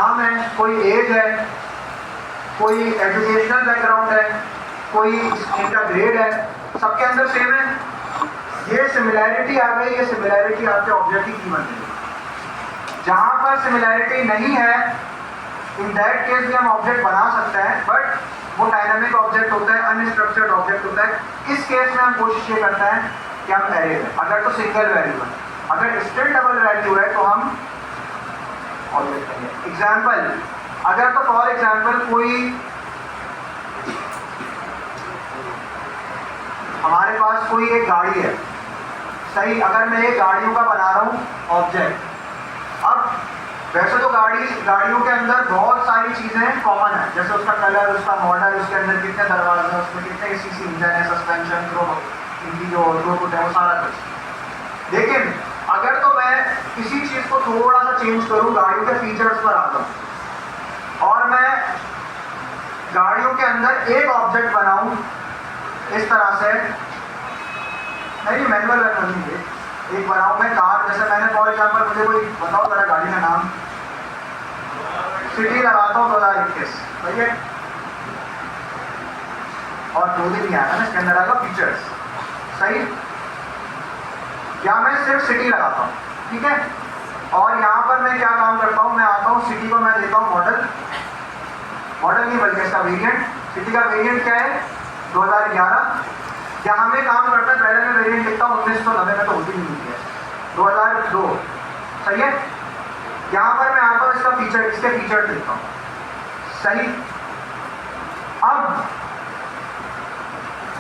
नाम है, कोई एज है, कोई एजुकेशनल बैकग्राउंड है, कोई इनका ग्रेड है, सबके अंदर सेम है। ये सिमिलैरिटी आ गई, ये सिमिलैरिटी आपके ऑब्जेक्ट की कीमत है। जहां पर सिमिलैरिटी नहीं है इन दैट केस भी हम ऑब्जेक्ट बना सकते हैं, बट वो डायनामिक ऑब्जेक्ट होता है, अनस्ट्रक्चर्ड ऑब्जेक्ट होता है। इस केस में हम कोशिश ये करते हैं कि हम एरे है, अगर तो सिंगल वैल्यू है, अगर स्टिल डबल वैल्यू है तो हम ऑब्जेक्ट करेंगे। एग्जाम्पल, अगर तो फॉर एग्जाम्पल कोई हमारे पास कोई एक गाड़ी है, सही, अगर मैं एक गाड़ियों का बना रहा हूँ ऑब्जेक्ट। अब वैसे तो गाड़ियों के अंदर बहुत सारी चीजें कॉमन है, जैसे उसका कलर, उसका मॉडल, उसके अंदर कितने दरवाजे हैं, उसमें कितने सीसी इंजन है, सस्पेंशन, इनकी जो थ्रूपुट है, वो सारा कुछ। लेकिन अगर तो मैं किसी चीज को थोड़ा सा चेंज करूं, गाड़ियों के फीचर्स पर आता हूं और मैं गाड़ियों के अंदर एक ऑब्जेक्ट बनाऊं इस तरह से, नहीं मैनुअल रखेंगे, एक बनाऊं मैं कार, जैसे मैंने फॉर एग्जाम्पल, मुझे कोई बताओ जरा गाड़ी का नाम, सिटी लगाता हूँ 2021, सही है, और 2 दिन ही आया ना, इसके अंदर आएगा फीचर्स, सही, या मैं सिर्फ सिटी लगाता हूँ, ठीक है। और यहाँ पर मैं क्या काम करता हूँ, मैं आता हूँ सिटी को मैं देता हूँ मॉडल नहीं बल्कि इसका वेरिएंट, सिटी का वेरिएंट क्या है 2011। यहाँ में काम करता है, पहले मैं वेरिएंट लिखता हूँ 1990 में, तो होती नहीं है 2002, सही है। यहाँ पर मैं आता हूँ इसका फीचर, इसके फीचर लिखता हूँ, सही। अब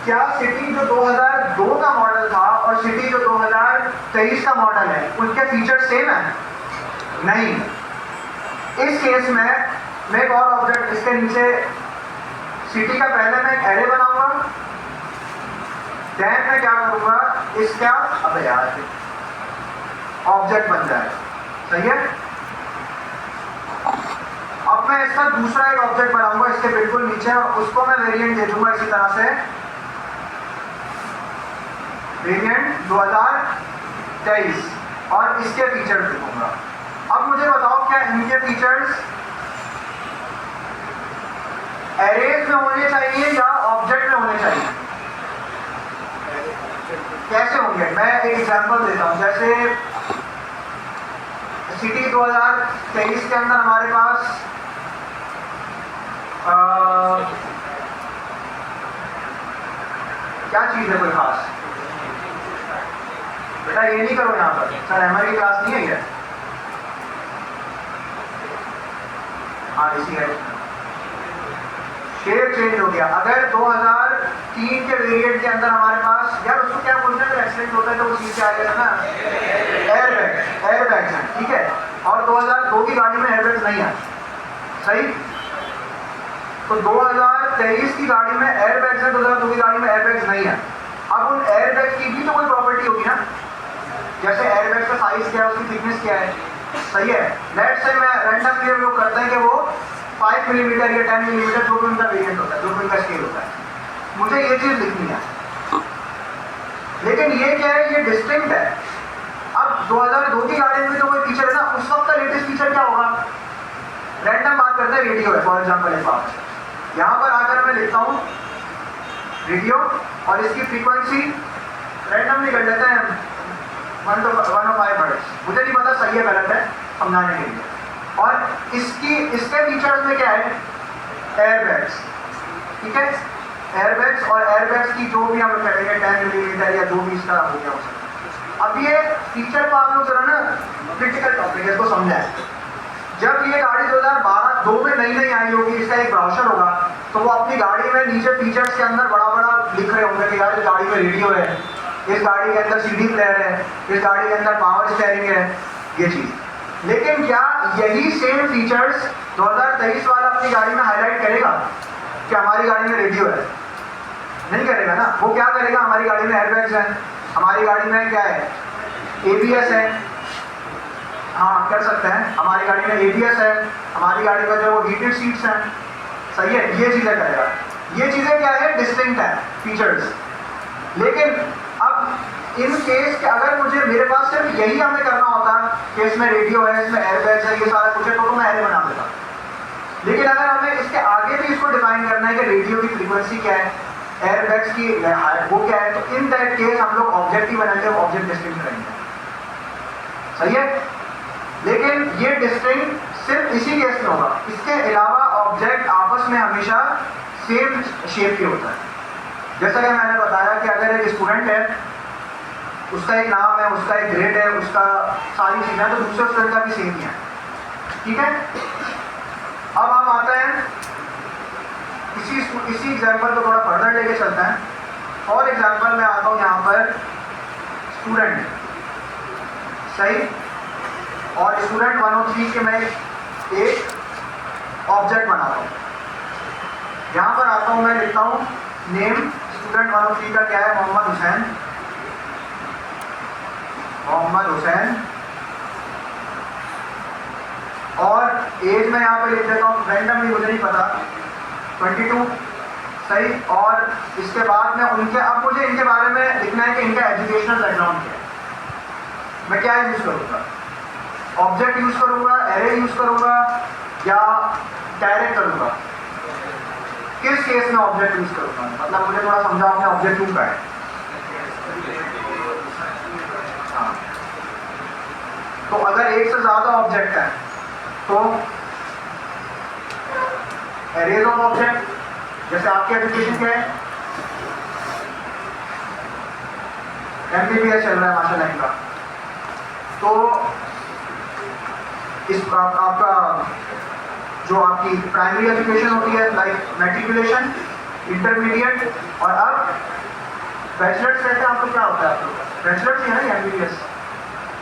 क्या सिटी जो 2002 का मॉडल था और सिटी जो 2023 का मॉडल है, उनके फीचर सेम है? नहीं। इस केस में मैं एक और ऑब्जेक्ट, इसके नीचे सिटी का पहले मैं एक एरे बनाऊंगा, देन मैं क्या करूंगा, इसका अबे यार ऑब्जेक्ट बन जाए, सही है। अब मैं इसका दूसरा एक ऑब्जेक्ट बनाऊंगा इसके बिल्कुल नीचे, उसको मैं वेरिएंट दे दूंगा इसी तरह से, वेरिएंट 2023, और इसके फीचर्स लिखूंगा। अब मुझे बताओ क्या इनके फीचर्स एरेज में होने चाहिए या ऑब्जेक्ट में होने चाहिए? कैसे होंगे? मैं एक एग्जांपल देता हूं, जैसे सिटी 2023 के अंदर हमारे पास क्या चीज है कोई खास? बेटा ये नहीं करो यहाँ पर, सर हमारी क्लास नहीं है क्या? हाँ इसी है, शेप चेंज हो गया। अगर 2003 के वेरिएंट के अंदर हमारे पास, यार उसको क्या बोलते हैं, एक्सीडेंट होता है तो वो चीज से आ गया ना, एयरबैग्स हैं, ठीक है। और 2002 की गाड़ी में एयरबैग्स नहीं है, सही। तो 2023 की गाड़ी में एयरबैग्स है, 2002 की गाड़ी में एयरबैग्स नहीं है। अब उन एयरबैग्स की भी तो कोई प्रॉपर्टी होगी ना, जैसे एयरबैग्स का साइज क्या है, उसकी थिकनेस क्या है, सही है। लेट्स से मैं रैंडमली हम लोग करते हैं कि वो 5 मिलीमीटर या 10 मिलीमीटर, जो भी उनका वेरिएंट होता है, जो भी उनका स्केल होता है, मुझे ये चीज लिखनी है। लेकिन ये क्या है, ये डिस्टिंक्ट है। अब 2002 की गाड़ी में तो कोई फीचर है ना, उस वक्त का लेटेस्ट फीचर क्या होगा? रैंडम बात करते हैं, रेडियो है फॉर एग्जाम्पल। एक बात यहाँ पर आकर मैं लिखता हूँ रेडियो, और इसकी फ्रीक्वेंसी रैंडमली कर लेते हैं 105 हर्ट्ज। मुझे नहीं पता सही है गलत है, समझाने के लिए। और इसके फीचर्स में क्या है, एयरबैग्स, ठीक है। एयरबैग्स, और एयरबैग्स की जो भी हम करेंगे 10 मिलीमीटर या जो भी इसका हो गया हो सकता। अब ये फीचर को आप लोग जरा ना क्रिटिकल टॉपिक है, इसको समझाएं। जब ये गाड़ी 2012-2 में नई आई होगी, इसका एक ब्राउजर होगा, तो वो अपनी गाड़ी में नीचे फीचर्स के अंदर बड़ा बड़ा लिख रहे होंगे कि यार इस गाड़ी में रेडियो है, इस गाड़ी के अंदर सीडी प्लेयर है, इस गाड़ी के अंदर पावर स्टीयरिंग है, ये चीज। लेकिन क्या यही सेम फीचर्स 2023 वाला अपनी गाड़ी में हाईलाइट करेगा कि हमारी गाड़ी में रेडियो है? नहीं करेगा ना। वो क्या करेगा, हमारी गाड़ी में एयरबैग्स हैं, हमारी गाड़ी में क्या है, एबीएस है, हाँ कर सकते हैं, हमारी गाड़ी में एबीएस है, हमारी गाड़ी में जो हीटेड सीट्स हैं, सही है, ये चीजें करेगा। ये चीजें क्या है, डिस्टिंक्ट है फीचर्स। लेकिन अब इन केस के अगर मुझे, मेरे पास सिर्फ यही हमें करना होता कि इसमें रेडियो है, इसमें एयरबैग्स है, ये सारा कुछ है, तो मैं एरे बना देता। लेकिन अगर हमें इसके आगे भी इसको डिफाइन करना है कि रेडियो की फ्रीक्वेंसी क्या है, एयरबैग्स की वो क्या है, तो इन दैट केस हम लोग ऑब्जेक्ट ही बनाएंगे, ऑब्जेक्ट डिस्टिंक्ट करेंगे। सही है। लेकिन ये डिस्टिंक्ट सिर्फ इसी केस में होगा, इसके अलावा ऑब्जेक्ट आपस में हमेशा सेम शेप के होता है। जैसा कि मैंने बताया कि अगर एक स्टूडेंट है, उसका एक नाम है, उसका एक ग्रेड है, उसका सारी चीज़ें, तो दूसरे स्टूडेंट का भी सेम ही है। ठीक है। अब हम आते हैं इसी एग्जाम्पल को थोड़ा फर्दर लेके चलते हैं। और एग्जाम्पल में आता हूँ यहाँ पर स्टूडेंट, सही, और स्टूडेंट 103 के मैं एक ऑब्जेक्ट बनाता हूँ। यहाँ पर आता हूँ, मैं लिखता हूँ नेम स्टूडेंट 103 का क्या है, मोहम्मद हुसैन, मोहम्मद हुसैन, और एज में यहाँ पर लिख देता हूँ रैंडमली, मुझे नहीं पता, 22, सही। और इसके बाद में उनके, अब मुझे इनके बारे में लिखना है कि इनका एजुकेशनल बैकग्राउंड क्या है। मैं क्या यूज़ करूँगा, ऑब्जेक्ट यूज़ करूँगा, एरे यूज़ करूँगा, या डायरेक्ट करूँगा? किस केस में ऑब्जेक्ट यूज़ करूँगा, मतलब मुझे थोड़ा समझाओ अपने ऑब्जेक्ट क्यों का है। हाँ, तो अगर एक से ज़्यादा ऑब्जेक्ट है तो एरेज ऑफ ऑब्जेक्ट, जैसे आपकी एजुकेशन क्या है, MBBS चल रहा है माशाल्लाह इनका, तो इस आपका जो आपकी प्राइमरी एजुकेशन होती है लाइक मैट्रिकुलेशन, इंटरमीडिएट, और अब बैचलर्स कहते हैं आपको, क्या होता है आप लोग बैचलर्स ही है ना, MBBS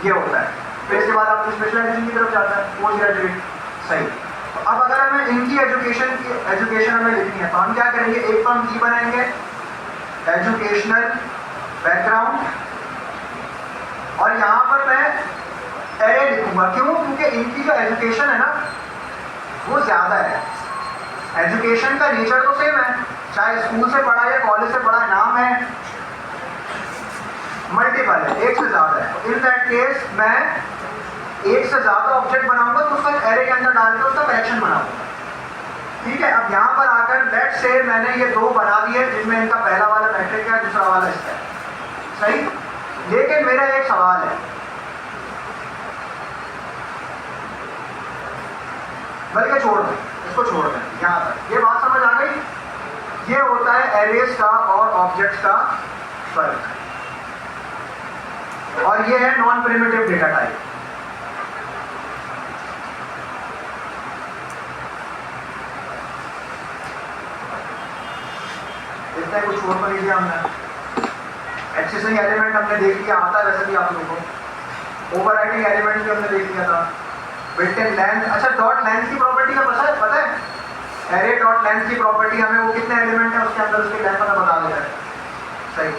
ये होता है। फिर इसके बाद आप स्पेशलाइजेशन की तरफ जाते हैं, पोस्ट ग्रेजुएट, सही। तो अब अगर हमें इनकी एजुकेशन हमें लिखनी है तो हम क्या करेंगे, एक तो हम की बनाएंगे एजुकेशनल बैकग्राउंड, और यहाँ पर मैं एरे लिखूंगा। क्यों? क्योंकि इनकी जो एजुकेशन है ना वो ज़्यादा है। एजुकेशन का नेचर तो सेम है, चाहे स्कूल से पढ़ा या कॉलेज से पढ़ा, नाम है मल्टीपल है, एक से ज़्यादा है। इन दैट केस मैं एक से ज़्यादा ऑब्जेक्ट बनाऊंगा तो उसका एरे के अंदर डाल के उसका कलेक्शन बनाऊंगा। ठीक है। अब यहाँ पर आकर लेट्स से मैंने ये दो बना दिए जिनमें इनका पहला वाला मैट्रिक है, दूसरा वाला इसका है, सही। लेकिन मेरा एक सवाल है, बल्कि छोड़ दें इसको, छोड़ दें यहाँ तक, ये बात समझ आ गई। ये होता है एरेज का और ऑब्जेक्ट्स का फर्क, और ये है नॉन प्रिमिटिव डेटा टाइप। इतना कुछ छोड़ कर लीजिए हमने। एक्सेसिंग एलिमेंट हमने देख लिया, आता है वैसे भी आप लोगों को। ओवरराइडिंग एलिमेंट भी हमने देख लिया था। बिल्ट इन लेंथ, अच्छा डॉट लेंथ की प्रॉपर्टी का पता है एरे डॉट लेंथ की प्रॉपर्टी हमें वो कितने एलिमेंट है उसके अंदर उसकी लेंथ हमें बता देता है, सही।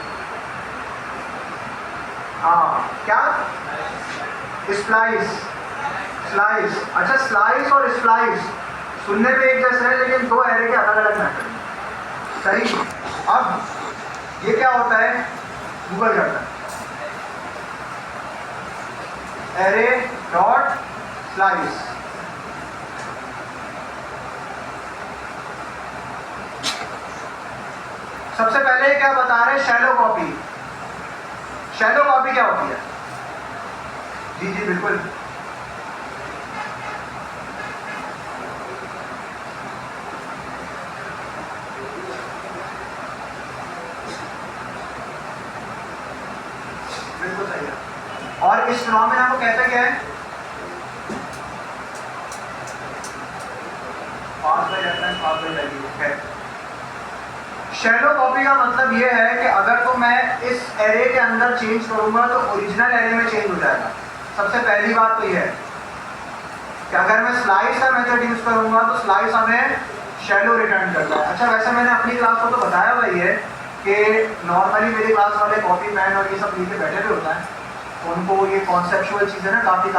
हाँ, क्या स्लाइस, स्लाइस, अच्छा स्लाइस और स्लाइस सुनने में एक जैसे है लेकिन दो एरे के अलग अलग मैटर, सही। अब ये क्या होता है, गूगल करता है एरे डॉट स्लाइस, सबसे पहले क्या बता रहे हैं, शैलो कॉपी। शैलो कॉपी क्या होती है? जी जी बिल्कुल, बिल्कुल सही है। और इस फिनोमेना को कहते क्या है? Pass by reference, pass by value है। शैलो कॉपी का मतलब ये है कि अगर तो मैं इस एरे के अंदर चेंज करूंगा तो ओरिजिनल एरे में चेंज हो जाएगा। सबसे पहली बात तो ये है कि अगर मैं स्लाइस का मेथड यूज करूंगा तो स्लाइस हमें शैलो रिटर्न करता है। अच्छा वैसे मैंने अपनी क्लास को तो बताया भाई है कि नॉर्मली मेरी क्लास वाले कॉपी पेन और ये सब लेके बैठे हुए होता है, उनको ये कॉन्सेप्चुअल चीज़ें ना काफ़ी